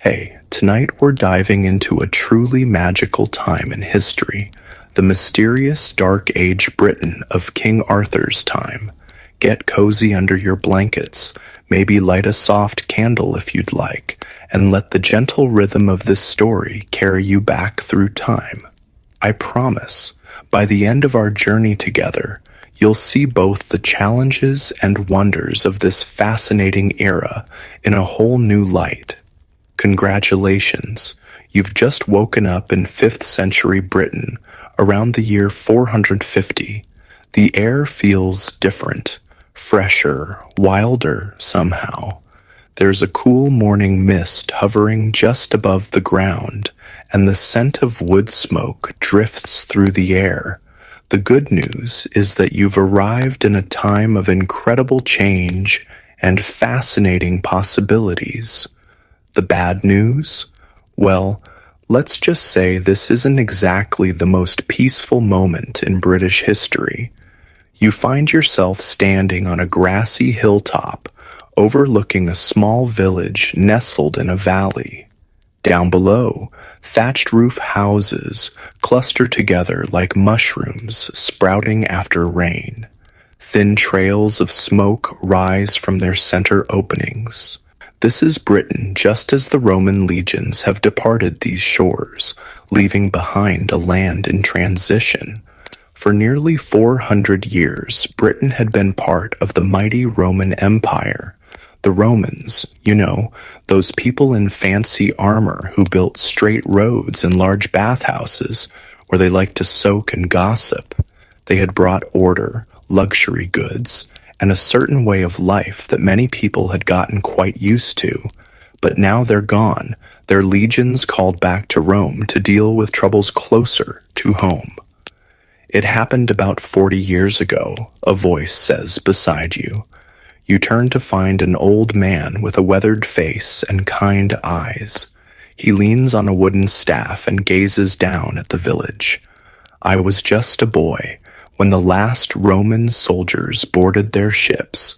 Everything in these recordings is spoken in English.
Hey, tonight we're diving into a truly magical time in history, the mysterious Dark Age Britain of King Arthur's time. Get cozy under your blankets, maybe light a soft candle if you'd like, and let the gentle rhythm of this story carry you back through time. I promise, by the end of our journey together, you'll see both the challenges and wonders of this fascinating era in a whole new light. Congratulations, you've just woken up in 5th century Britain, around the year 450. The air feels different, fresher, wilder somehow. There's a cool morning mist hovering just above the ground, and the scent of wood smoke drifts through the air. The good news is that you've arrived in a time of incredible change and fascinating possibilities. The bad news? Well, let's just say this isn't exactly the most peaceful moment in British history. You find yourself standing on a grassy hilltop, overlooking a small village nestled in a valley. Down below, thatched roof houses cluster together like mushrooms sprouting after rain. Thin trails of smoke rise from their center openings. This is Britain just as the Roman legions have departed these shores, leaving behind a land in transition. For nearly 400 years, Britain had been part of the mighty Roman Empire. The Romans, those people in fancy armor who built straight roads and large bathhouses where they liked to soak and gossip. They had brought order, luxury goods, and a certain way of life that many people had gotten quite used to. But now they're gone, their legions called back to Rome to deal with troubles closer to home. It happened about 40 years ago, a voice says beside you. You turn to find an old man with a weathered face and kind eyes. He leans on a wooden staff and gazes down at the village. I was just a boy when the last Roman soldiers boarded their ships.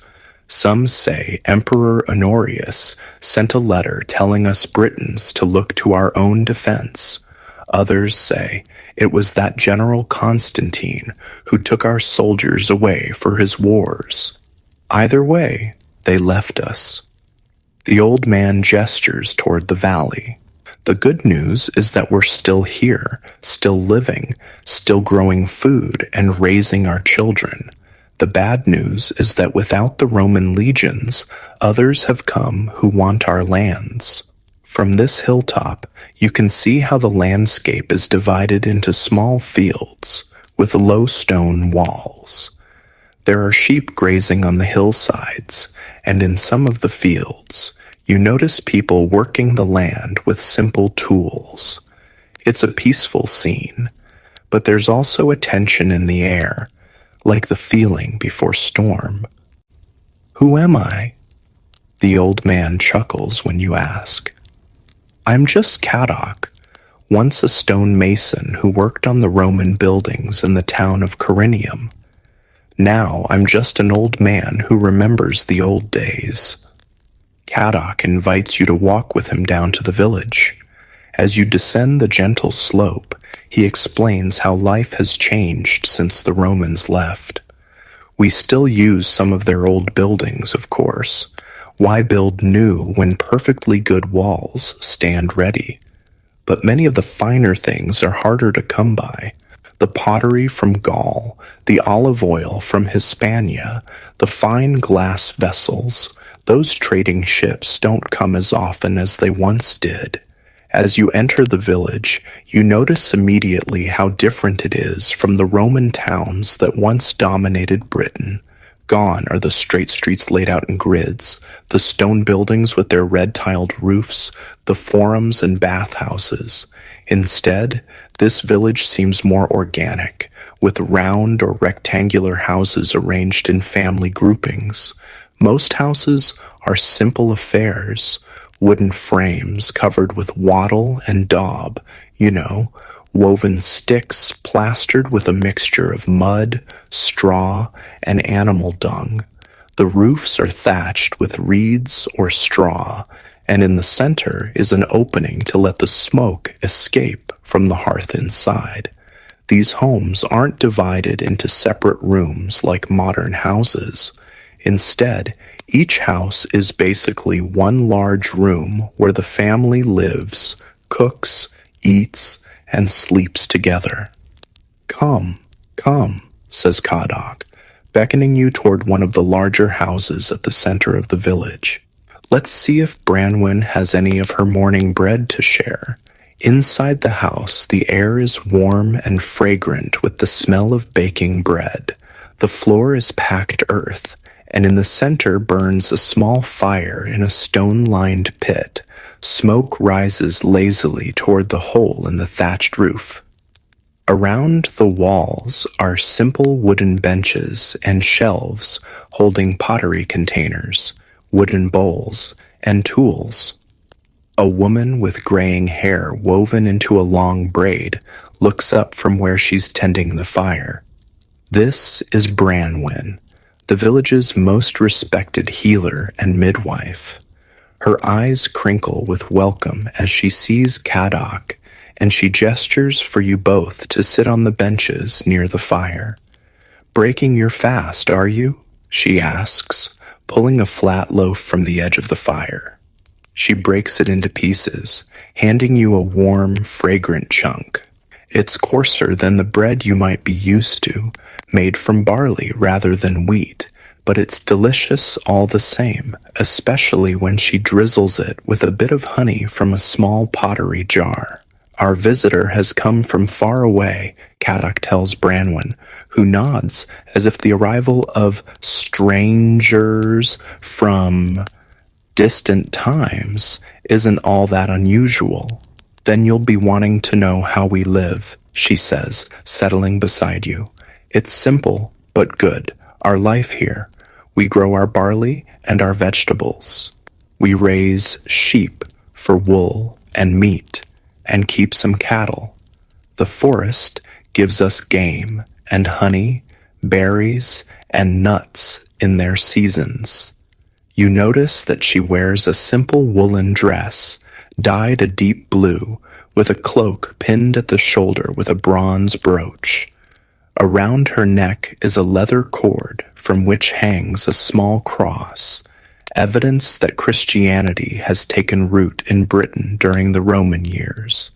Some say Emperor Honorius sent a letter telling us Britons to look to our own defense. Others say it was that General Constantine who took our soldiers away for his wars. Either way, they left us. The old man gestures toward the valley. The good news is that we're still here, still living, still growing food and raising our children. The bad news is that without the Roman legions, others have come who want our lands. From this hilltop, you can see how the landscape is divided into small fields with low stone walls. There are sheep grazing on the hillsides, and in some of the fields, you notice people working the land with simple tools. It's a peaceful scene, but there's also a tension in the air, like the feeling before storm. Who am I? The old man chuckles when you ask. I'm just Caddock, once a stone mason who worked on the Roman buildings in the town of Corinium. Now I'm just an old man who remembers the old days. Caddock invites you to walk with him down to the village. As you descend the gentle slope, he explains how life has changed since the Romans left. We still use some of their old buildings, of course. Why build new when perfectly good walls stand ready? But many of the finer things are harder to come by. The pottery from Gaul, the olive oil from Hispania, the fine glass vessels, those trading ships don't come as often as they once did. As you enter the village, you notice immediately how different it is from the Roman towns that once dominated Britain. Gone are the straight streets laid out in grids, the stone buildings with their red-tiled roofs, the forums and bathhouses. Instead, this village seems more organic, with round or rectangular houses arranged in family groupings. Most houses are simple affairs, wooden frames covered with wattle and daub, woven sticks plastered with a mixture of mud, straw, and animal dung. The roofs are thatched with reeds or straw, and in the center is an opening to let the smoke escape from the hearth inside. These homes aren't divided into separate rooms like modern houses. Instead, each house is basically one large room where the family lives, cooks, eats, and sleeps together. Come, come, says Kadok, beckoning you toward one of the larger houses at the center of the village. Let's see if Branwen has any of her morning bread to share. Inside the house, the air is warm and fragrant with the smell of baking bread. The floor is packed earth, and in the center burns a small fire in a stone-lined pit. Smoke rises lazily toward the hole in the thatched roof. Around the walls are simple wooden benches and shelves holding pottery containers, wooden bowls, and tools. A woman with graying hair woven into a long braid looks up from where she's tending the fire. This is Branwen, the village's most respected healer and midwife. Her eyes crinkle with welcome as she sees Kadok, and she gestures for you both to sit on the benches near the fire. "Breaking your fast, are you?" she asks, pulling a flat loaf from the edge of the fire. She breaks it into pieces, handing you a warm, fragrant chunk. It's coarser than the bread you might be used to, made from barley rather than wheat, but it's delicious all the same, especially when she drizzles it with a bit of honey from a small pottery jar. "Our visitor has come from far away," Kadok tells Branwen, who nods as if the arrival of strangers from distant times isn't all that unusual. "Then you'll be wanting to know how we live," she says, settling beside you. "It's simple, but good. Our life here. We grow our barley and our vegetables. We raise sheep for wool and meat, and keep some cattle. The forest gives us game and honey, berries, and nuts in their seasons." You notice that she wears a simple woolen dress, dyed a deep blue, with a cloak pinned at the shoulder with a bronze brooch. Around her neck is a leather cord from which hangs a small cross, evidence that Christianity has taken root in Britain during the Roman years.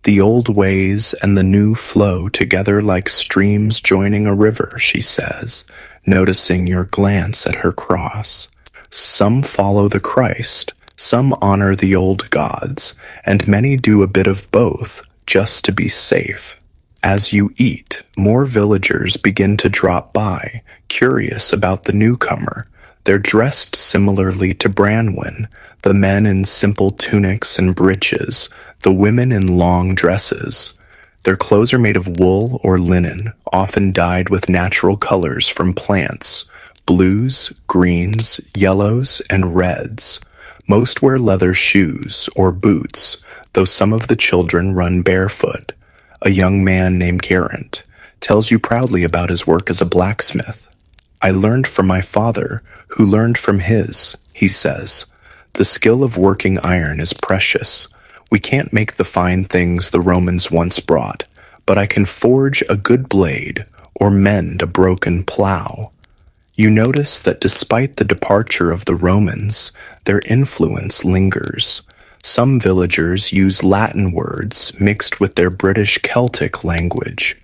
"The old ways and the new flow together like streams joining a river," she says, noticing your glance at her cross. "Some follow the Christ, some honor the old gods, and many do a bit of both, just to be safe." As you eat, more villagers begin to drop by, curious about the newcomer. They're dressed similarly to Branwen, the men in simple tunics and breeches, the women in long dresses. Their clothes are made of wool or linen, often dyed with natural colors from plants: blues, greens, yellows, and reds. Most wear leather shoes or boots, though some of the children run barefoot. A young man named Garant tells you proudly about his work as a blacksmith. "I learned from my father, who learned from his," he says. "The skill of working iron is precious. We can't make the fine things the Romans once brought, but I can forge a good blade or mend a broken plow." You notice that despite the departure of the Romans, their influence lingers. Some villagers use Latin words mixed with their British Celtic language.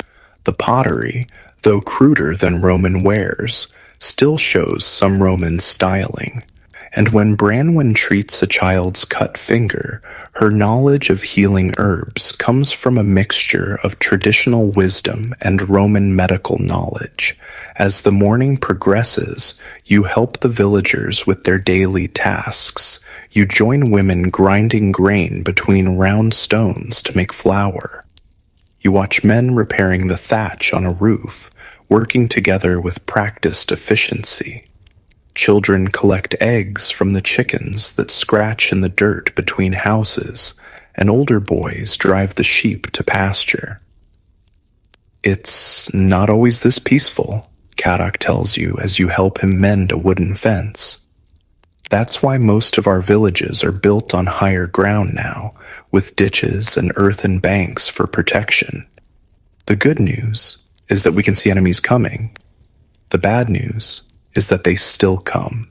The pottery, though cruder than Roman wares, still shows some Roman styling. And when Branwen treats a child's cut finger, her knowledge of healing herbs comes from a mixture of traditional wisdom and Roman medical knowledge. As the morning progresses, you help the villagers with their daily tasks. You join women grinding grain between round stones to make flour. You watch men repairing the thatch on a roof, working together with practiced efficiency. Children collect eggs from the chickens that scratch in the dirt between houses, and older boys drive the sheep to pasture. "It's not always this peaceful," Kadok tells you as you help him mend a wooden fence. That's why most of our villages are built on higher ground now, with ditches and earthen banks for protection. The good news is that we can see enemies coming. The bad news is that they still come.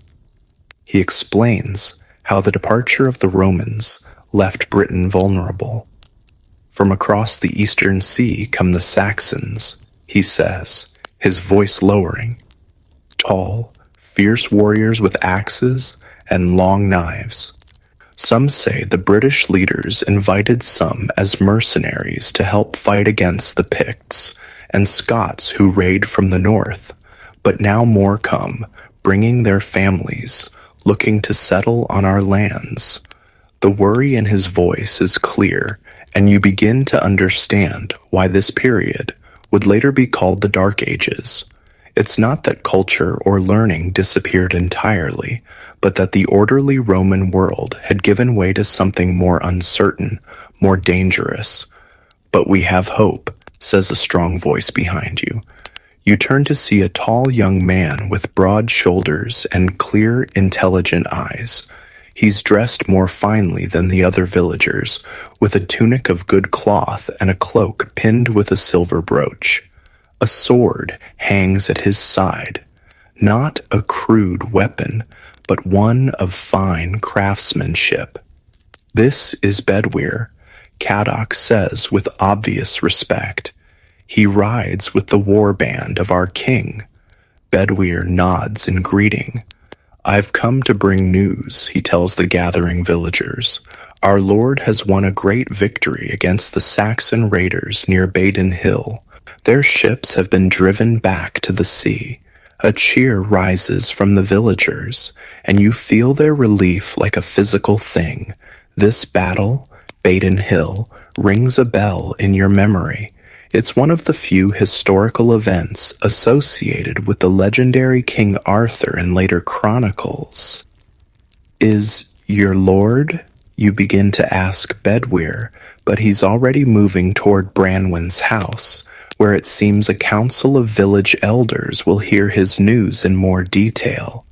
He explains how the departure of the Romans left Britain vulnerable. From across the eastern sea come the Saxons, he says, his voice lowering. Tall, fierce warriors with axes and long knives. Some say the British leaders invited some as mercenaries to help fight against the Picts and Scots who raid from the north, but now more come, bringing their families, looking to settle on our lands. The worry in his voice is clear, and you begin to understand why this period would later be called the Dark Ages. It's not that culture or learning disappeared entirely, but that the orderly Roman world had given way to something more uncertain, more dangerous. But we have hope, says a strong voice behind you. You turn to see a tall young man with broad shoulders and clear, intelligent eyes. He's dressed more finely than the other villagers, with a tunic of good cloth and a cloak pinned with a silver brooch. A sword hangs at his side, not a crude weapon, but one of fine craftsmanship. This is Bedwyr, Caddoc says with obvious respect. He rides with the war band of our king. Bedwyr nods in greeting. I've come to bring news, he tells the gathering villagers. Our lord has won a great victory against the Saxon raiders near Baden Hill. Their ships have been driven back to the sea. A cheer rises from the villagers, and you feel their relief like a physical thing. This battle, Baden Hill, rings a bell in your memory. It's one of the few historical events associated with the legendary King Arthur in later chronicles. Is your lord? You begin to ask Bedwyr, but he's already moving toward Branwen's house, where it seems a council of village elders will hear his news in more detail.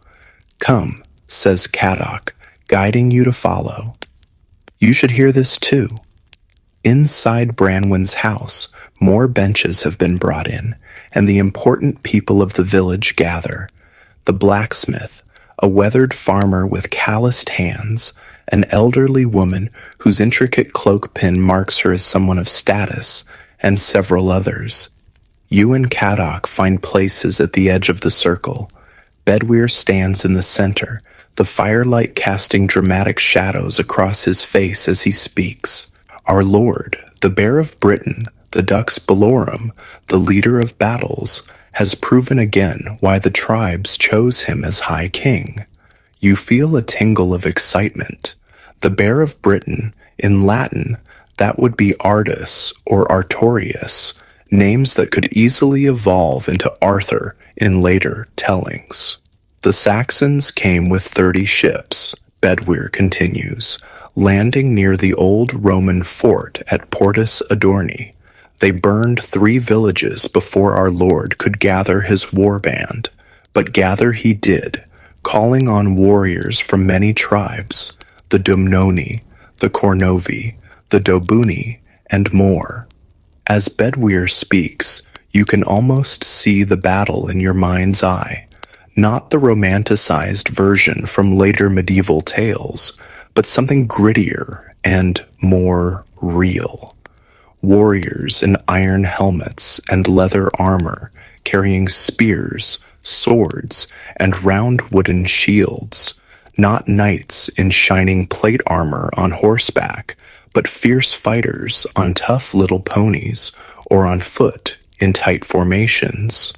Come, says Caddoc, guiding you to follow. You should hear this too. Inside Branwen's house, more benches have been brought in, and the important people of the village gather. The blacksmith, a weathered farmer with calloused hands, an elderly woman whose intricate cloak pin marks her as someone of status, and several others. You and Caddoc find places at the edge of the circle. Bedwyr stands in the center, the firelight casting dramatic shadows across his face as he speaks. Our lord, the Bear of Britain, the Dux Bellorum, the leader of battles, has proven again why the tribes chose him as High King. You feel a tingle of excitement. The Bear of Britain, in Latin, that would be Ardus or Artorius, names that could easily evolve into Arthur in later tellings. The Saxons came with 30 ships, Bedwyr continues, landing near the old Roman fort at Portus Adorni. They burned 3 villages before our lord could gather his war band, but gather he did, calling on warriors from many tribes, the Dumnoni, the Cornovi, the Dobuni, and more. As Bedwyr speaks, you can almost see the battle in your mind's eye, not the romanticized version from later medieval tales, but something grittier and more real. Warriors in iron helmets and leather armor, carrying spears, swords, and round wooden shields, not knights in shining plate armor on horseback, but fierce fighters on tough little ponies or on foot in tight formations.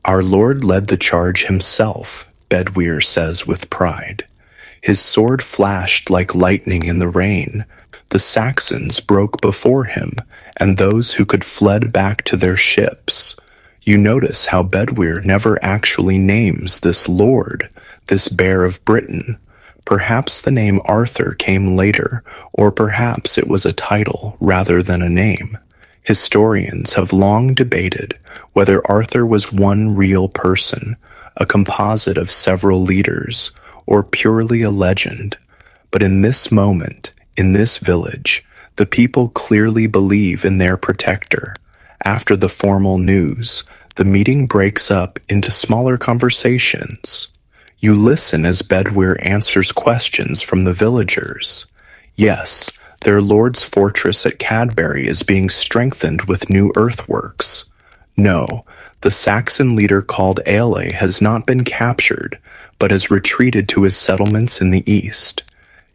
Our lord led the charge himself, Bedwyr says with pride. His sword flashed like lightning in the rain. The Saxons broke before him, and those who could fled back to their ships. You notice how Bedwyr never actually names this lord, this Bear of Britain. Perhaps the name Arthur came later, or perhaps it was a title rather than a name. Historians have long debated whether Arthur was one real person, a composite of several leaders, or purely a legend. But in this moment, in this village, the people clearly believe in their protector. After the formal news, the meeting breaks up into smaller conversations. You listen as Bedwyr answers questions from the villagers. Yes, their lord's fortress at Cadbury is being strengthened with new earthworks. No, the Saxon leader called Aelle has not been captured, but has retreated to his settlements in the east.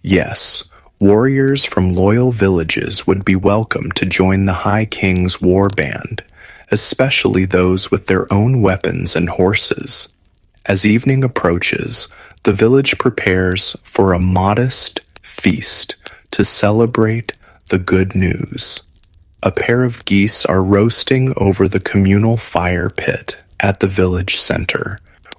Yes, warriors from loyal villages would be welcome to join the High King's war band, especially those with their own weapons and horses. As evening approaches, the village prepares for a modest feast to celebrate the good news. A pair of geese are roasting over the communal fire pit at the village center.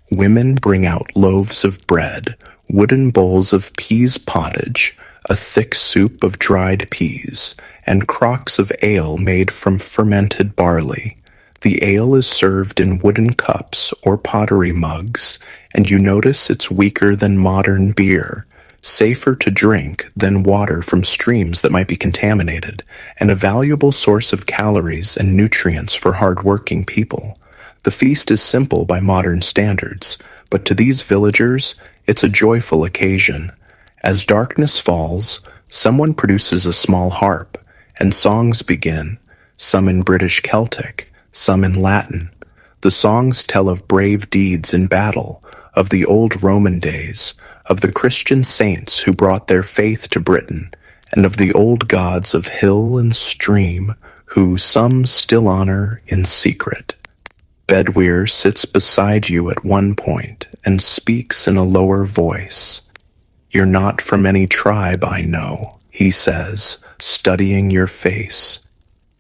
Women bring out loaves of bread, wooden bowls of peas pottage, a thick soup of dried peas, and crocks of ale made from fermented barley. The ale is served in wooden cups or pottery mugs, and you notice it's weaker than modern beer, safer to drink than water from streams that might be contaminated, and a valuable source of calories and nutrients for hard-working people. The feast is simple by modern standards, but to these villagers, it's a joyful occasion. As darkness falls, someone produces a small harp, and songs begin, some in British Celtic, some in Latin. The songs tell of brave deeds in battle, of the old Roman days, of the Christian saints who brought their faith to Britain, and of the old gods of hill and stream, who some still honor in secret. Bedwyr sits beside you at one point and speaks in a lower voice. "You're not from any tribe, I know," he says, studying your face.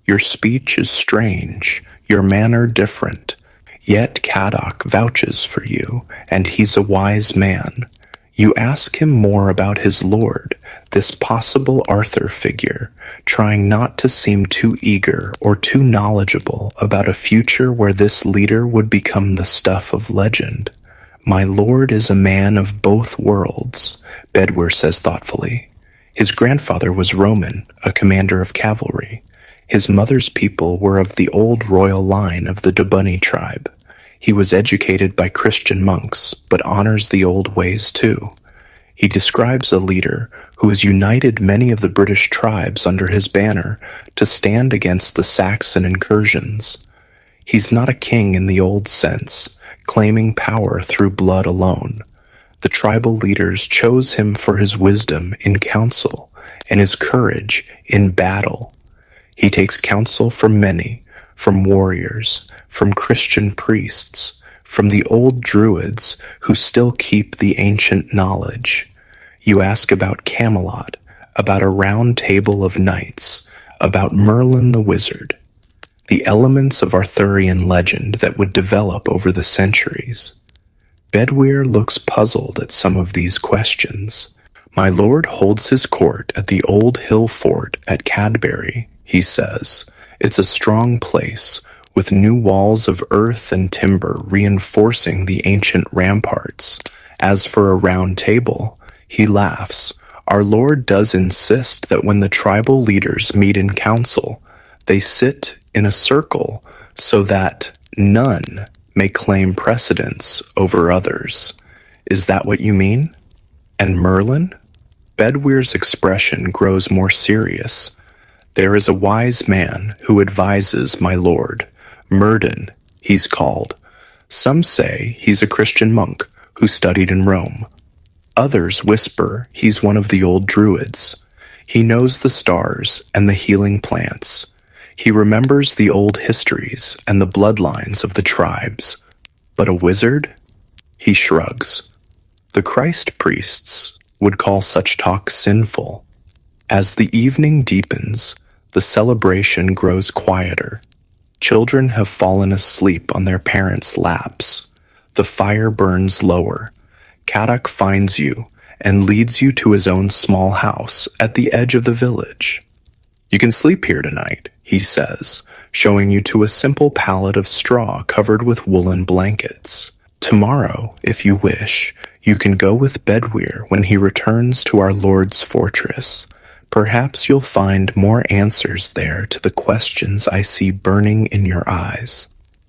"Your speech is strange, your manner different. Yet Caddoc vouches for you, and he's a wise man. You ask him more about his lord, this possible Arthur figure, trying not to seem too eager or too knowledgeable about a future where this leader would become the stuff of legend. My lord is a man of both worlds," Bedwyr says thoughtfully. His grandfather was Roman, a commander of cavalry. His mother's people were of the old royal line of the Dubunni tribe. He was educated by Christian monks, but honors the old ways too. He describes a leader who has united many of the British tribes under his banner to stand against the Saxon incursions. He's not a king in the old sense, claiming power through blood alone. The tribal leaders chose him for his wisdom in council and his courage in battle. He takes counsel from many, from warriors, from Christian priests, from the old druids who still keep the ancient knowledge. You ask about Camelot, about a round table of knights, about Merlin the wizard, the elements of Arthurian legend that would develop over the centuries. Bedwyr looks puzzled at some of these questions. "My lord holds his court at the old hill fort at Cadbury," he says. "It's a strong place, with new walls of earth and timber reinforcing the ancient ramparts. As for a round table," he laughs, "our lord does insist that when the tribal leaders meet in council, they sit in a circle so that none may claim precedence over others. Is that what you mean? And Merlin?" Bedwyr's expression grows more serious. "There is a wise man who advises my lord. Myrddin, he's called. Some say he's a Christian monk who studied in Rome. Others whisper he's one of the old druids. He knows the stars and the healing plants. He remembers the old histories and the bloodlines of the tribes. But a wizard?" He shrugs. "The Christ priests would call such talk sinful." As the evening deepens, the celebration grows quieter. Children have fallen asleep on their parents' laps. The fire burns lower. Caddoc finds you and leads you to his own small house at the edge of the village. "You can sleep here tonight," he says, showing you to a simple pallet of straw covered with woolen blankets. "Tomorrow, if you wish, You can go with Bedwyr when he returns to our Lord's fortress. Perhaps you'll find more answers there to the questions I see burning in your eyes.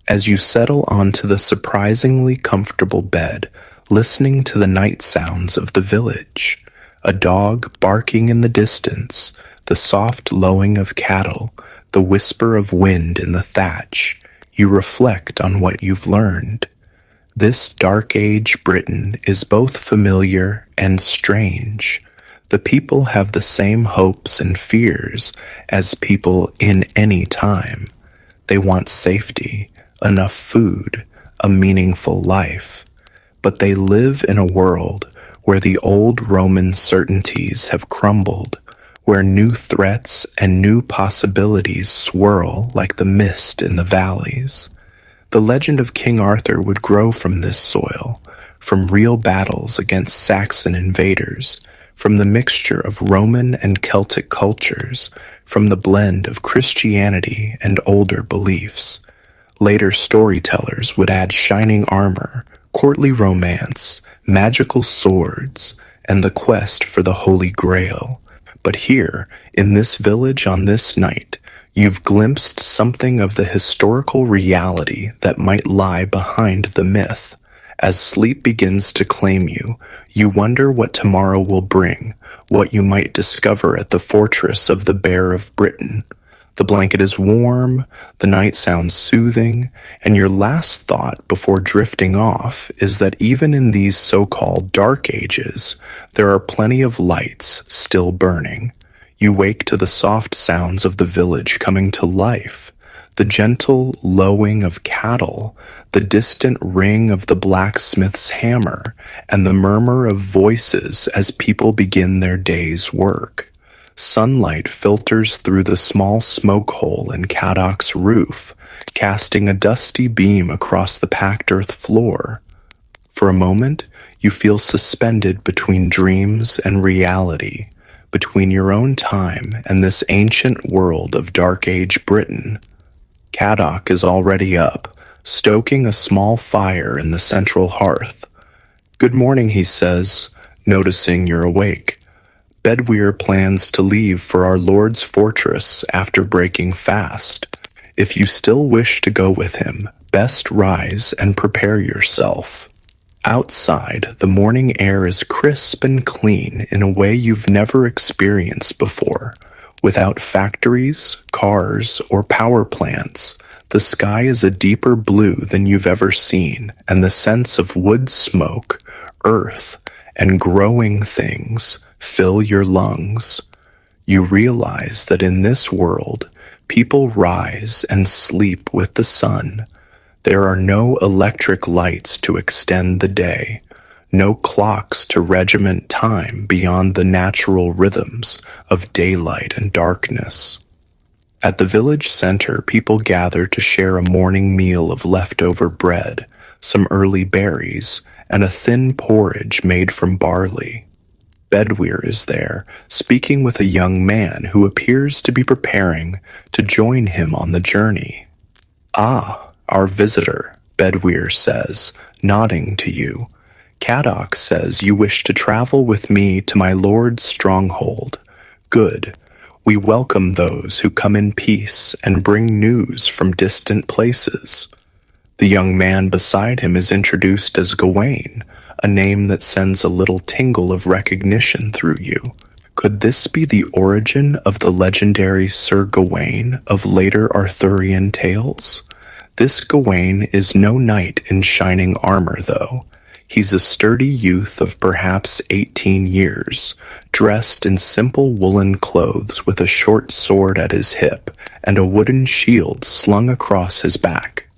As you settle onto the surprisingly comfortable bed, listening to the night sounds of the village, a dog barking in the distance, the soft lowing of cattle, the whisper of wind in the thatch, you reflect on what you've learned. This Dark Age Britain is both familiar and strange. The people have the same hopes and fears as people in any time. They want safety, enough food, a meaningful life. But they live in a world where the old Roman certainties have crumbled, where new threats and new possibilities swirl like the mist in the valleys. The legend of King Arthur would grow from this soil, from real battles against Saxon invaders, from the mixture of Roman and Celtic cultures, from the blend of Christianity and older beliefs. Later storytellers would add shining armor, courtly romance, magical swords, and the quest for the Holy Grail. But here, in this village on this night, you've glimpsed something of the historical reality that might lie behind the myth. As sleep begins to claim you, you wonder what tomorrow will bring, what you might discover at the fortress of the Bear of Britain. The blanket is warm, the night sounds soothing, and your last thought before drifting off is that even in these so-called dark ages, there are plenty of lights still burning. You wake to the soft sounds of the village coming to life, the gentle lowing of cattle, the distant ring of the blacksmith's hammer, and the murmur of voices as people begin their day's work. Sunlight filters through the small smoke hole in Cadoc's roof, casting a dusty beam across the packed earth floor. For a moment, you feel suspended between dreams and reality, between your own time and this ancient world of Dark Age Britain. Cadoc is already up, stoking a small fire in the central hearth. "Good morning," he says, noticing you're awake. "Bedwyr plans to leave for our Lord's fortress after breaking fast. If you still wish to go with him, best rise and prepare yourself." Outside, the morning air is crisp and clean in a way you've never experienced before. Without factories, cars, or power plants, the sky is a deeper blue than you've ever seen, and the sense of wood smoke, earth, and growing things fill your lungs. You realize that in this world, people rise and sleep with the sun. There are no electric lights to extend the day, no clocks to regiment time beyond the natural rhythms of daylight and darkness. At the village center, people gather to share a morning meal of leftover bread, some early berries, and a thin porridge made from barley. Bedwyr is there, speaking with a young man who appears to be preparing to join him on the journey. "Ah, our visitor," Bedwyr says, nodding to you. "Cadoc says you wish to travel with me to my lord's stronghold. Good. We welcome those who come in peace and bring news from distant places." The young man beside him is introduced as Gawain, a name that sends a little tingle of recognition through you. Could this be the origin of the legendary Sir Gawain of later Arthurian tales? This Gawain is no knight in shining armor, though. He's a sturdy youth of perhaps 18 years, dressed in simple woolen clothes with a short sword at his hip and a wooden shield slung across his back.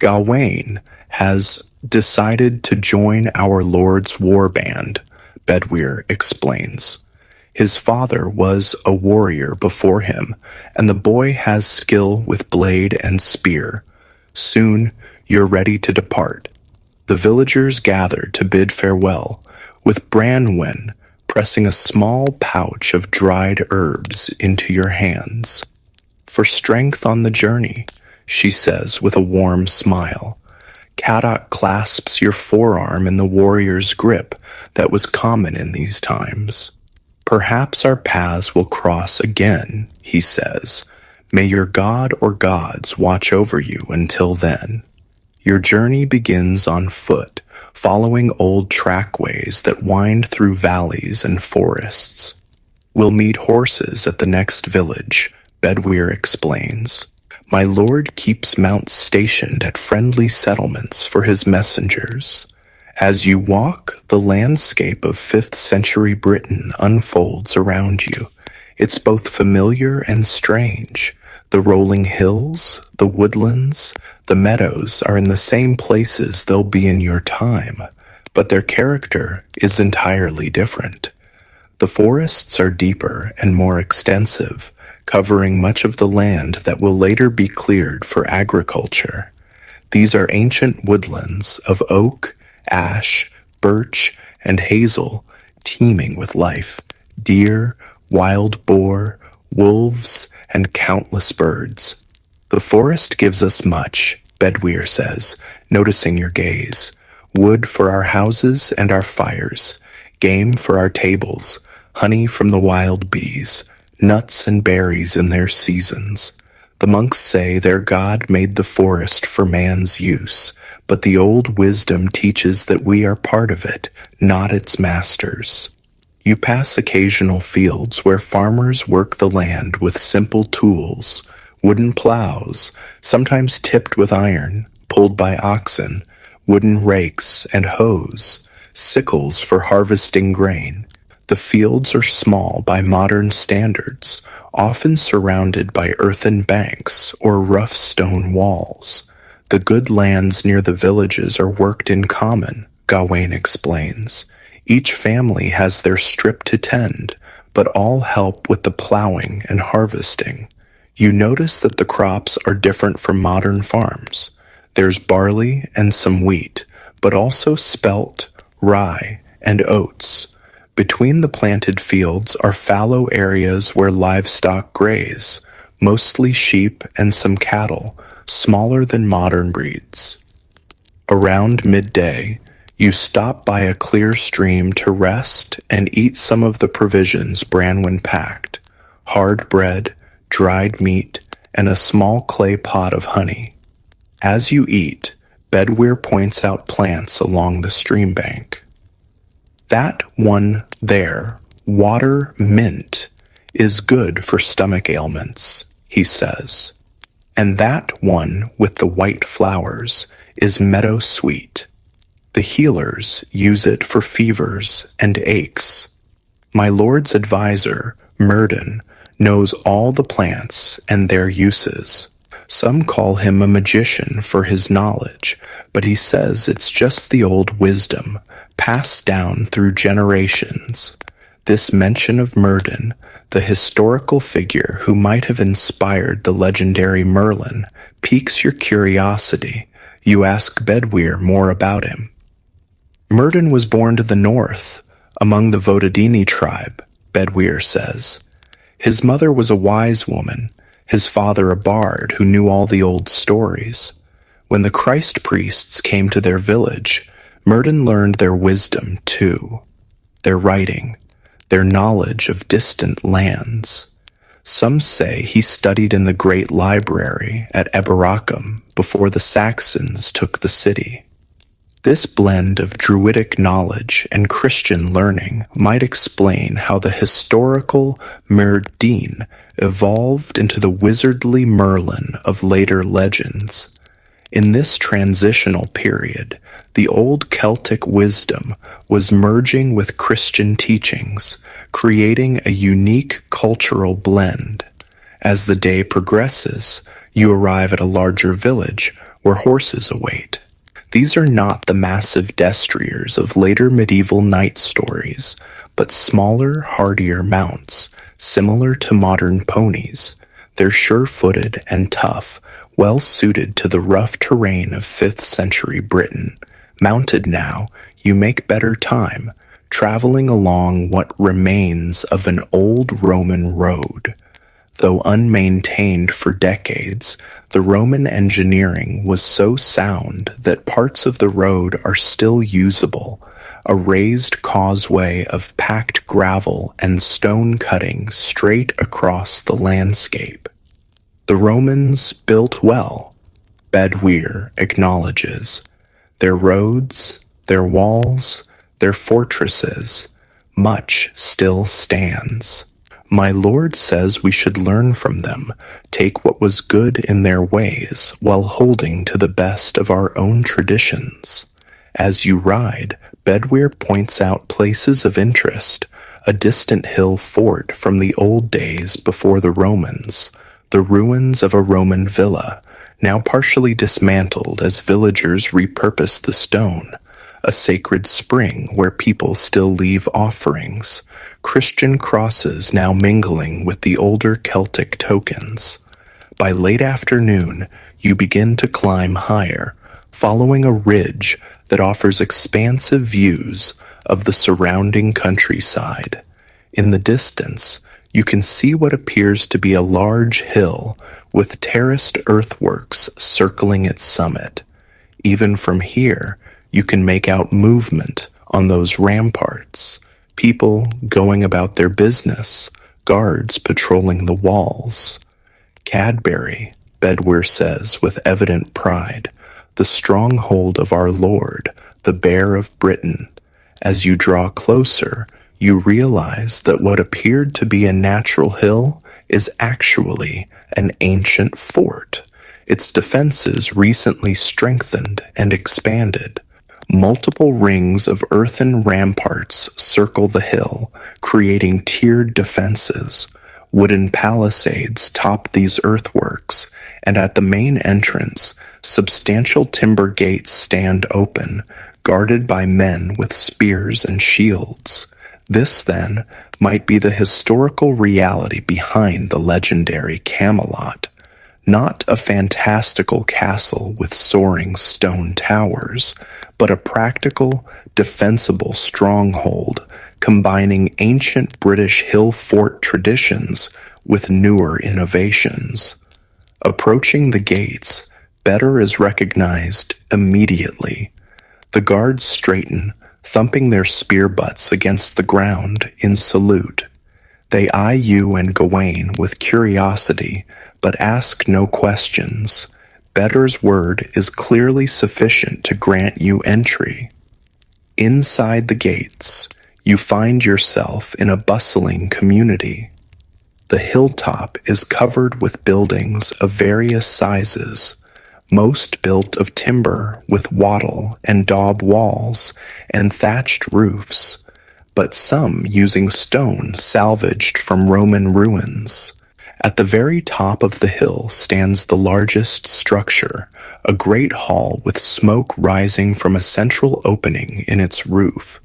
Gawain has decided to join our Lord's war band, Bedwyr explains. His father was a warrior before him, and the boy has skill with blade and spear. Soon, you're ready to depart. The villagers gather to bid farewell, with Branwen pressing a small pouch of dried herbs into your hands. "For strength on the journey," she says with a warm smile. Caddock clasps your forearm in the warrior's grip that was common in these times. Perhaps our paths will cross again, he says. May your god or gods watch over you until then. Your journey begins on foot, following old trackways that wind through valleys and forests. We'll meet horses at the next village, Bedwyr explains. My lord keeps mounts stationed at friendly settlements for his messengers. As you walk, the landscape of 5th century Britain unfolds around you. It's both familiar and strange. The rolling hills, the woodlands, the meadows are in the same places they'll be in your time, but their character is entirely different. The forests are deeper and more extensive, covering much of the land that will later be cleared for agriculture. These are ancient woodlands of oak, ash, birch, and hazel, teeming with life, deer, wild boar, wolves, and countless birds. The forest gives us much, Bedwyr says, noticing your gaze. Wood for our houses and our fires, game for our tables, honey from the wild bees, nuts and berries in their seasons. The monks say their God made the forest for man's use, but the old wisdom teaches that we are part of it, not its masters. You pass occasional fields where farmers work the land with simple tools, wooden plows, sometimes tipped with iron, pulled by oxen, wooden rakes and hoes, sickles for harvesting grain. The fields are small by modern standards, often surrounded by earthen banks or rough stone walls. The good lands near the villages are worked in common, Gawain explains. Each family has their strip to tend, but all help with the plowing and harvesting. You notice that the crops are different from modern farms. There's barley and some wheat, but also spelt, rye, and oats. Between the planted fields are fallow areas where livestock graze, mostly sheep and some cattle, smaller than modern breeds. Around midday, you stop by a clear stream to rest and eat some of the provisions Branwen packed: hard bread, dried meat, and a small clay pot of honey. As you eat, Bedwyr points out plants along the stream bank. That one there, water mint, is good for stomach ailments, he says. And that one with the white flowers is meadow sweet. The healers use it for fevers and aches. My lord's advisor, Myrddin, knows all the plants and their uses. Some call him a magician for his knowledge, but he says it's just the old wisdom, passed down through generations. This mention of Myrddin, the historical figure who might have inspired the legendary Merlin, piques your curiosity. You ask Bedwyr more about him. Myrddin was born to the north, among the Vodadini tribe, Bedwyr says. His mother was a wise woman, his father a bard who knew all the old stories. When the Christ priests came to their village, Myrddin learned their wisdom too, their writing, their knowledge of distant lands. Some say he studied in the great library at Eberacum before the Saxons took the city. This blend of Druidic knowledge and Christian learning might explain how the historical Myrddin evolved into the wizardly Merlin of later legends. In this transitional period, the old Celtic wisdom was merging with Christian teachings, creating a unique cultural blend. As the day progresses, you arrive at a larger village where horses await. These are not the massive destriers of later medieval knight stories, but smaller, hardier mounts, similar to modern ponies. They're sure-footed and tough, well-suited to the rough terrain of 5th century Britain. Mounted now, you make better time, traveling along what remains of an old Roman road. The Though unmaintained for decades, the Roman engineering was so sound that parts of the road are still usable, a raised causeway of packed gravel and stone cutting straight across the landscape. The Romans built well, Bedwyr acknowledges. Their roads, their walls, their fortresses, much still stands. My Lord says we should learn from them, take what was good in their ways, while holding to the best of our own traditions. As you ride, Bedwyr points out places of interest, a distant hill fort from the old days before the Romans, the ruins of a Roman villa, now partially dismantled as villagers repurpose the stone, a sacred spring where people still leave offerings, Christian crosses now mingling with the older Celtic tokens. By late afternoon, you begin to climb higher, following a ridge that offers expansive views of the surrounding countryside. In the distance, you can see what appears to be a large hill with terraced earthworks circling its summit. Even from here, you can make out movement on those ramparts, people going about their business, guards patrolling the walls. Cadbury, Bedwyr says with evident pride, the stronghold of our Lord, the Bear of Britain. As you draw closer, you realize that what appeared to be a natural hill is actually an ancient fort, its defenses recently strengthened and expanded. Multiple rings of earthen ramparts circle the hill, creating tiered defenses. Wooden palisades top these earthworks, and at the main entrance, substantial timber gates stand open, guarded by men with spears and shields. This, then, might be the historical reality behind the legendary Camelot. Not a fantastical castle with soaring stone towers, but a practical, defensible stronghold combining ancient British hill fort traditions with newer innovations. Approaching the gates, Bedwyr is recognized immediately. The guards straighten, thumping their spear butts against the ground in salute. They eye you and Gawain with curiosity, but ask no questions. Bedwyr's word is clearly sufficient to grant you entry. Inside the gates, you find yourself in a bustling community. The hilltop is covered with buildings of various sizes, most built of timber with wattle and daub walls and thatched roofs, but some using stone salvaged from Roman ruins. At the very top of the hill stands the largest structure, a great hall with smoke rising from a central opening in its roof.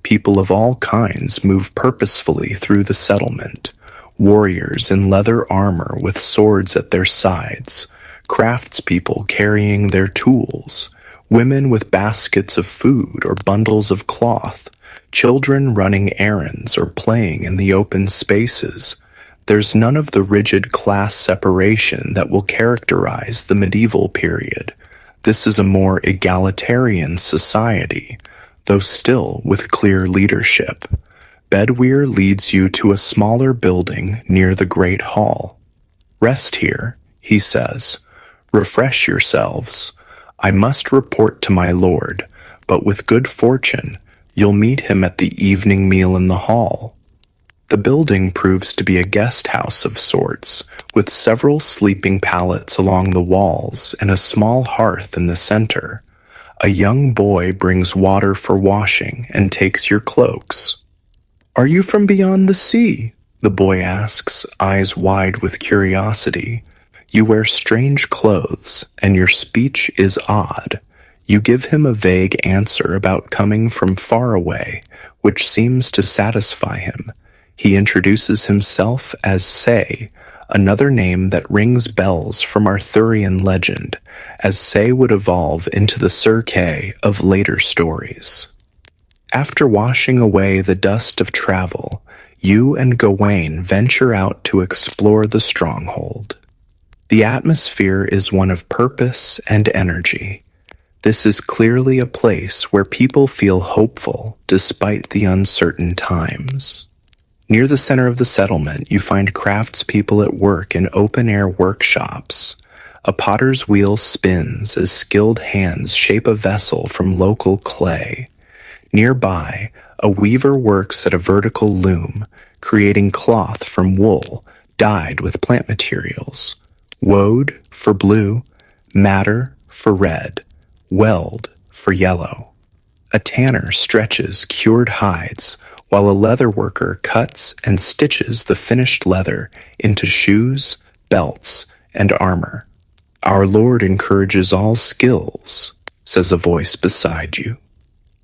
People of all kinds move purposefully through the settlement. Warriors in leather armor with swords at their sides, craftspeople carrying their tools, women with baskets of food or bundles of cloth, children running errands or playing in the open spaces. There's none of the rigid class separation that will characterize the medieval period. This is a more egalitarian society, though still with clear leadership. Bedwyr leads you to a smaller building near the great hall. Rest here, he says. Refresh yourselves. I must report to my lord, but with good fortune, you'll meet him at the evening meal in the hall. The building proves to be a guest house of sorts, with several sleeping pallets along the walls and a small hearth in the center. A young boy brings water for washing and takes your cloaks. "Are you from beyond the sea?" the boy asks, eyes wide with curiosity. You wear strange clothes, and your speech is odd. You give him a vague answer about coming from far away, which seems to satisfy him. He introduces himself as Say, another name that rings bells from Arthurian legend, as Say would evolve into the Sir Kay of later stories. After washing away the dust of travel, You and Gawain venture out to explore the stronghold. The atmosphere is one of purpose and energy. This is clearly a place where people feel hopeful despite the uncertain times. Near the center of the settlement, you find craftspeople at work in open-air workshops. A potter's wheel spins as skilled hands shape a vessel from local clay. Nearby, a weaver works at a vertical loom, creating cloth from wool dyed with plant materials. Woad for blue, madder for red, weld for yellow. A tanner stretches cured hides, while a leather worker cuts and stitches the finished leather into shoes, belts, and armor. Our Lord encourages all skills, says a voice beside you.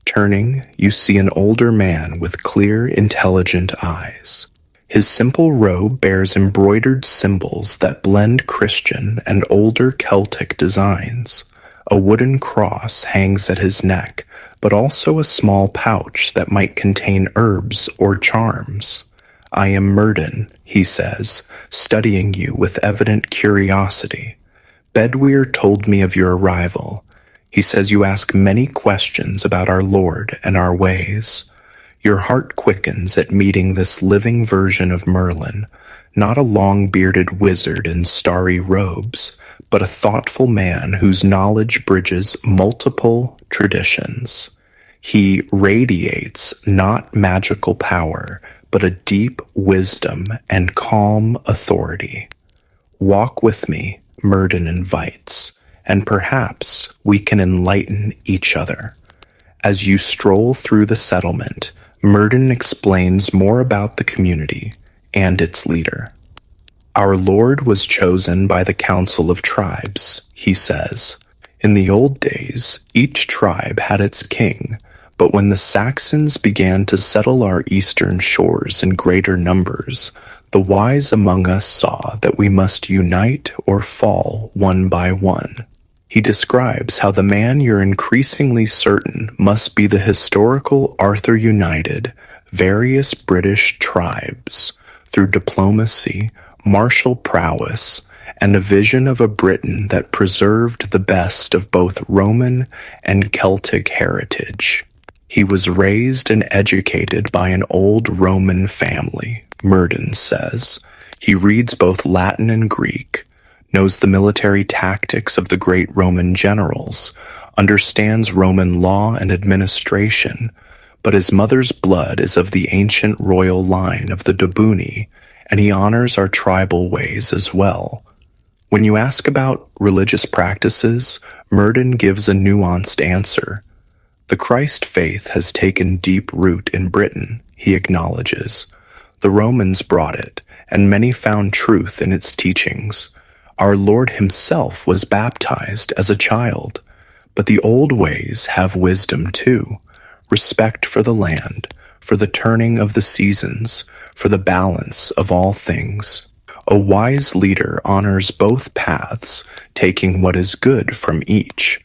Turning, you see an older man with clear, intelligent eyes. His simple robe bears embroidered symbols that blend Christian and older Celtic designs. A wooden cross hangs at his neck, but also a small pouch that might contain herbs or charms. I am Murden, he says, studying you with evident curiosity. Bedwyr told me of your arrival. He says you ask many questions about our Lord and our ways. Your heart quickens at meeting this living version of Merlin, not a long-bearded wizard in starry robes, but a thoughtful man whose knowledge bridges multiple traditions. He radiates not magical power, but a deep wisdom and calm authority. Walk with me, Murden invites, and perhaps we can enlighten each other. As you stroll through the settlement, Murden explains more about the community and its leader. Our Lord was chosen by the Council of Tribes, he says. In the old days, each tribe had its king, but when the Saxons began to settle our eastern shores in greater numbers, the wise among us saw that we must unite or fall one by one. He describes how the man you're increasingly certain must be the historical Arthur united various British tribes through diplomacy, martial prowess, and a vision of a Britain that preserved the best of both Roman and Celtic heritage. He was raised and educated by an old Roman family, Murden says. He reads both Latin and Greek, knows the military tactics of the great Roman generals, understands Roman law and administration, but his mother's blood is of the ancient royal line of the Dobuni, and he honors our tribal ways as well. When you ask about religious practices, Murden gives a nuanced answer. The Christ faith has taken deep root in Britain, he acknowledges. The Romans brought it, and many found truth in its teachings. Our Lord himself was baptized as a child, but the old ways have wisdom too, respect for the land, for the turning of the seasons, for the balance of all things. A wise leader honors both paths, taking what is good from each.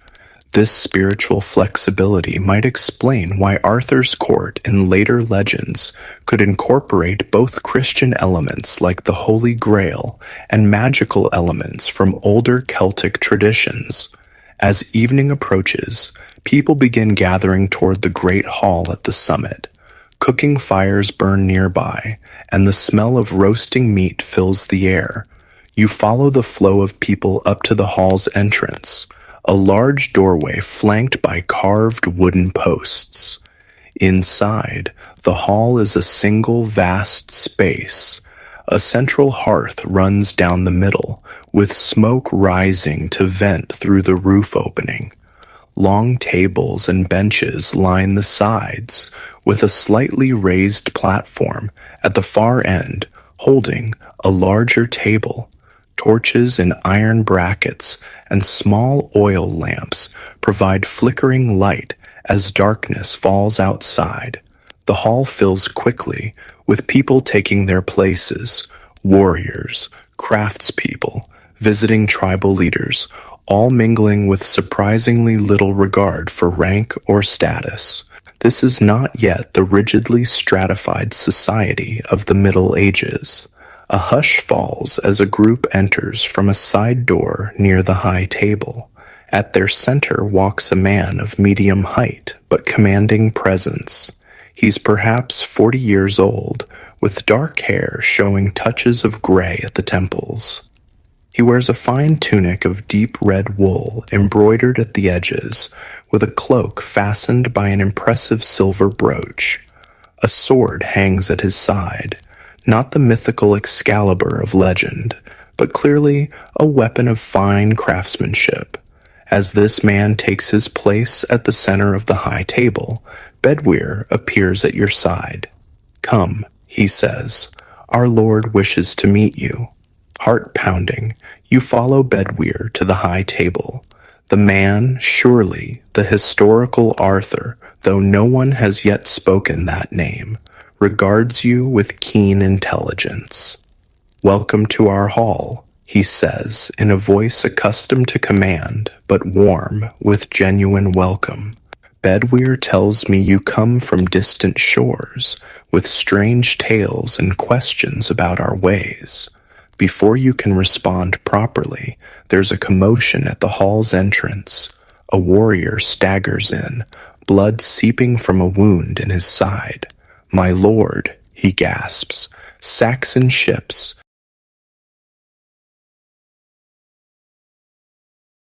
This spiritual flexibility might explain why Arthur's court in later legends could incorporate both Christian elements like the Holy Grail and magical elements from older Celtic traditions. As evening approaches, people begin gathering toward the great hall at the summit. Cooking fires burn nearby, and the smell of roasting meat fills the air. You follow the flow of people up to the hall's entrance, a large doorway flanked by carved wooden posts. Inside, the hall is a single vast space. A central hearth runs down the middle, with smoke rising to vent through the roof opening. Long tables and benches line the sides, with a slightly raised platform at the far end holding a larger table. Torches in iron brackets and small oil lamps provide flickering light as darkness falls outside. The hall fills quickly with people taking their places, warriors, craftspeople, visiting tribal leaders, all mingling with surprisingly little regard for rank or status. This is not yet the rigidly stratified society of the Middle Ages. A hush falls as a group enters from a side door near the high table. At their center walks a man of medium height but commanding presence. He's perhaps 40 years old, with dark hair showing touches of gray at the temples. He wears a fine tunic of deep red wool embroidered at the edges, with a cloak fastened by an impressive silver brooch. A sword hangs at his side, not the mythical Excalibur of legend, but clearly a weapon of fine craftsmanship. As this man takes his place at the center of the high table, Bedwyr appears at your side. "Come," he says, "our Lord wishes to meet you." Heart pounding, you follow Bedwyr to the high table. The man, surely the historical Arthur, though no one has yet spoken that name, regards you with keen intelligence. "Welcome to our hall," he says in a voice accustomed to command, but warm with genuine welcome. "Bedwyr tells me you come from distant shores, with strange tales and questions about our ways." Before you can respond properly, there's a commotion at the hall's entrance. A warrior staggers in, blood seeping from a wound in his side. "My lord," he gasps, "Saxon ships,